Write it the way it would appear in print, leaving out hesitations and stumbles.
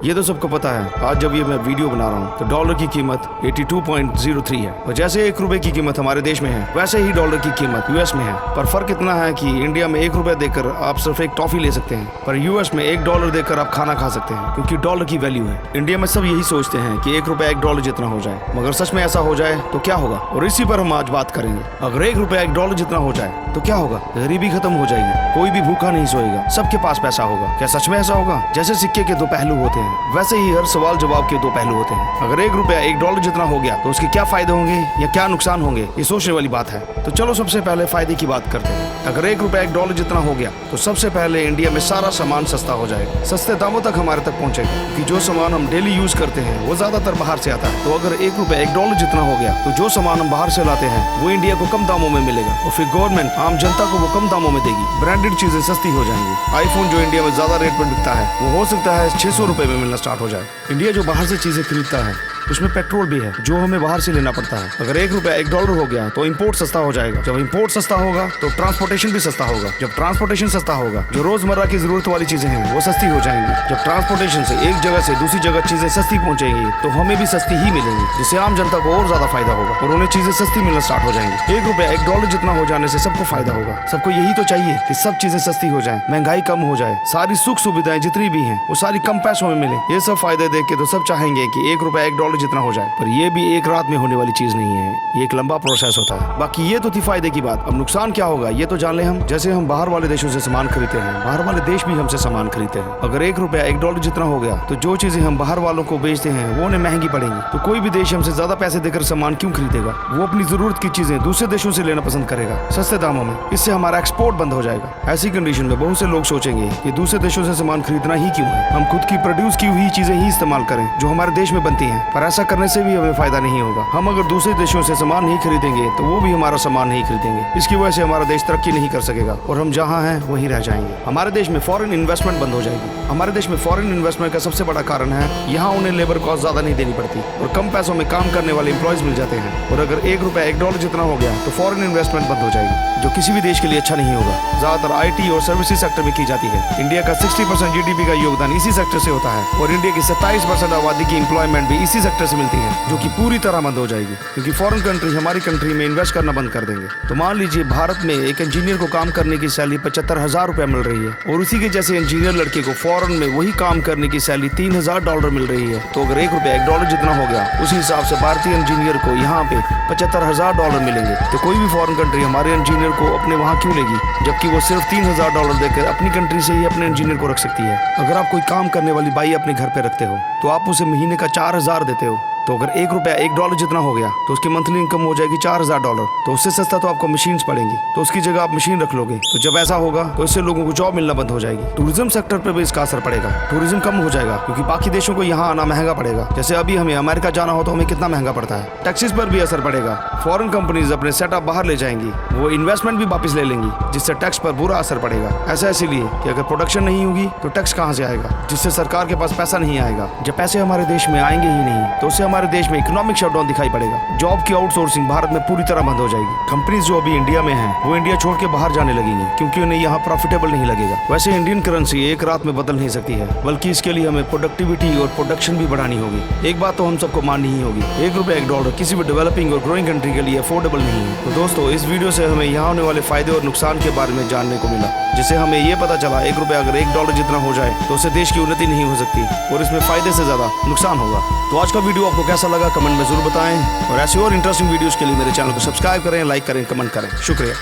ये तो सबको पता है। आज जब ये मैं वीडियो बना रहा हूँ तो डॉलर की कीमत 82.03 है और जैसे 1 रुपए की कीमत हमारे देश में है वैसे ही डॉलर की कीमत यूएस में है। पर फर्क इतना है कि इंडिया में 1 रुपए देकर आप सिर्फ एक टॉफी ले सकते हैं, पर यूएस में $1 देकर आप खाना खा सकते हैं, क्योंकि डॉलर की वैल्यू है। इंडिया में सब यही सोचते हैं कि 1 रुपया $1 जितना हो जाए, मगर सच में ऐसा हो जाए तो क्या होगा, और इसी पर हम आज बात करेंगे। अगर 1 रुपया $1 जितना हो जाए तो क्या होगा? गरीबी खत्म हो जाएगी, कोई भी भूखा नहीं सोएगा, सबके पास पैसा होगा। क्या सच में ऐसा होगा? जैसे सिक्के के 2 पहलू होते हैं वैसे ही हर सवाल जवाब के 2 पहलू होते हैं। अगर 1 रुपया $1 जितना हो गया तो उसके क्या फायदे होंगे या क्या नुकसान होंगे, ये सोचने वाली बात है। तो चलो सबसे पहले फायदे की बात करते हैं। अगर 1 रुपया $1 जितना हो गया तो सबसे पहले इंडिया में सारा सामान सस्ता हो जाएगा, सस्ते दामों तक हमारे तक पहुंचेगा, क्योंकि जो सामान हम डेली यूज करते हैं वो ज्यादातर बाहर से आता है। तो अगर 1 रुपया $1 जितना हो गया तो जो सामान हम बाहर से लाते हैं वो इंडिया को कम दामों में मिलेगा, और फिर गवर्नमेंट आम जनता को वो कम दामों में देगी। ब्रांडेड चीजें सस्ती हो जाएंगी। आईफोन जो इंडिया में ज्यादा रेट पर बिकता है वो हो सकता है 600 रुपए में मिलना स्टार्ट हो जाए। इंडिया जो बाहर से चीजें खरीदता है उसमें पेट्रोल भी है जो हमें बाहर से लेना पड़ता है। अगर 1 रुपया $1 हो गया तो इंपोर्ट सस्ता हो जाएगा। जब इंपोर्ट सस्ता होगा तो ट्रांसपोर्टेशन भी सस्ता होगा। जब ट्रांसपोर्टेशन सस्ता होगा जो रोजमर्रा की जरूरत वाली चीजें हैं वो सस्ती हो जाएंगी। जब ट्रांसपोर्टेशन से एक जगह से दूसरी जगह चीजें सस्ती पहुंचेंगी तो हमें भी सस्ती ही मिलेंगी, जिससे आम जनता को और ज्यादा फायदा होगा और उन्हें चीजें सस्ती मिलना स्टार्ट हो जाएंगी। 1 रुपया $1 जितना हो जाने से सबको फायदा होगा। सबको यही तो चाहिए कि सब चीजें सस्ती हो जाए, महंगाई कम हो जाए, सारी सुख सुविधाएं जितनी भी हैं वो सारी कम पैसों में मिले। ये सब फायदे देख के तो सब चाहेंगे कि 1 रुपया $1 जितना हो जाए, पर ये भी एक रात में होने वाली चीज नहीं है, ये एक लंबा प्रोसेस होता है। बाकी ये तो थी फायदे की बात। अब नुकसान क्या होगा ये तो जान ले हम। जैसे हम बाहर वाले देशों से सामान खरीदते हैं, बाहर वाले देश भी हमसे सामान खरीदते हैं। अगर 1 रुपया $1 जितना हो गया तो जो चीजें हम बाहर वालों को बेचते हैं वो उन्हें महंगी पड़ेंगी। तो कोई भी देश हमसे ज्यादा पैसे देकर सामान क्यों खरीदेगा? वो अपनी जरूरत की चीजें दूसरे देशों से लेना पसंद करेगा सस्ते दामों में। इससे हमारा एक्सपोर्ट बंद हो जाएगा। ऐसी कंडीशन में बहुत से लोग सोचेंगे कि दूसरे देशों से सामान खरीदना ही क्यों है, हम खुद की प्रोड्यूस की हुई चीजें ही इस्तेमाल करें जो हमारे देश में बनती हैं। पर ऐसा करने से भी हमें फायदा नहीं होगा। हम अगर दूसरे देशों से सामान नहीं खरीदेंगे तो वो भी हमारा सामान नहीं खरीदेंगे। इसकी वजह से हमारा देश तरक्की नहीं कर सकेगा और हम जहाँ हैं वहीं रह जाएंगे। हमारे देश में फॉरेन इन्वेस्टमेंट बंद हो जाएगी। हमारे देश में फॉरेन इन्वेस्टमेंट का सबसे बड़ा कारण है यहाँ उन्हें लेबर कॉस्ट ज्यादा नहीं देनी पड़ती और कम पैसों में काम करने वाले एम्प्लॉयज मिल जाते हैं। और अगर 1 रुपया $1 जितना हो गया तो फॉरेन इन्वेस्टमेंट बंद हो जाएगी, जो किसी भी देश के लिए अच्छा नहीं होगा। ज्यादातर IT और सर्विसेज सेक्टर में की जाती है। इंडिया का 60% GDP का योगदान इसी सेक्टर से होता है और इंडिया की 27% आबादी की एम्प्लॉयमेंट भी इसी सेक्टर से मिलती है, जो कि पूरी तरह बंद हो जाएगी, क्योंकि फॉरेन कंट्री हमारी कंट्री में इन्वेस्ट करना बंद कर देंगे। तो मान लीजिए भारत में एक इंजीनियर को काम करने की सैलरी 75,000 रुपया मिल रही है और उसी के जैसे इंजीनियर लड़के को फॉरेन में वही काम करने की सैलरी $3,000 मिल रही है। तो अगर 1 रुपया $1 जितना हो गया उसी हिसाब से भारतीय इंजीनियर को यहाँ पे $75,000 मिलेंगे। तो कोई भी फॉरेन कंट्री हमारे इंजीनियर को अपने वहाँ क्यों लेगी, जबकि वो सिर्फ $3,000 देकर अपनी कंट्री से ही अपने इंजीनियर को रख सकती है। अगर आप कोई काम करने वाली बाई अपने घर पे रखते हो तो आप उसे महीने का 4,000 देते हो। तो अगर 1 रुपया $1 जितना हो गया तो उसकी मंथली इनकम हो जाएगी $4,000। तो उससे सस्ता तो आपको मशीन्स पड़ेंगी, तो उसकी जगह आप मशीन रख लोगे। तो जब ऐसा होगा तो इससे लोगों को जॉब मिलना बंद हो जाएगी। टूरिज्म सेक्टर पर भी इसका असर पड़ेगा। टूरिज्म कम हो जाएगा क्योंकि बाकी देशों को यहाँ आना महंगा पड़ेगा। जैसे अभी हमें अमेरिका जाना हो तो हमें कितना महंगा पड़ता है। टैक्सेस पर भी असर पड़ेगा। फॉरेन कंपनीज अपने सेटअप बाहर ले जाएंगी, वो इन्वेस्टमेंट भी वापस ले लेंगी, जिससे टैक्स पर बुरा असर पड़ेगा। ऐसा इसीलिए कि अगर प्रोडक्शन नहीं होगी तो टैक्स कहाँ से आएगा, जिससे सरकार के पास पैसा नहीं आएगा। जब पैसे हमारे देश में आएंगे ही नहीं तो उससे हमारे देश में इकोनॉमिक शटडाउन दिखाई पड़ेगा। जॉब की आउटसोर्सिंग भारत में पूरी तरह बंद हो जाएगी। कंपनीज जो अभी इंडिया में हैं वो इंडिया छोड़ के बाहर जाने लगेंगी क्योंकि उन्हें यहाँ प्रॉफिटेबल नहीं लगेगा। वैसे इंडियन करेंसी एक रात में बदल नहीं सकती है, बल्कि इसके लिए हमें प्रोडक्टिविटी और प्रोडक्शन भी बढ़ानी होगी। एक बात तो हम सबको माननी ही होगी, 1 रुपया $1 किसी भी डेवलपिंग और ग्रोइंग कंट्री के लिए अफोर्डेबल नहीं है। तो दोस्तों इस वीडियो से हमें यहाँ होने वाले फायदे और नुकसान के बारे में जानने को मिला, जिससे हमें ये पता चला 1 रुपया अगर $1 जितना हो जाए तो उससे देश की उन्नति नहीं हो सकती और इसमें फायदे से ज्यादा नुकसान होगा। तो आज का वीडियो आपको कैसा लगा कमेंट में जरूर बताएं और ऐसी और इंटरेस्टिंग वीडियोस के लिए मेरे चैनल को सब्सक्राइब करें, लाइक करें, कमेंट करें। शुक्रिया।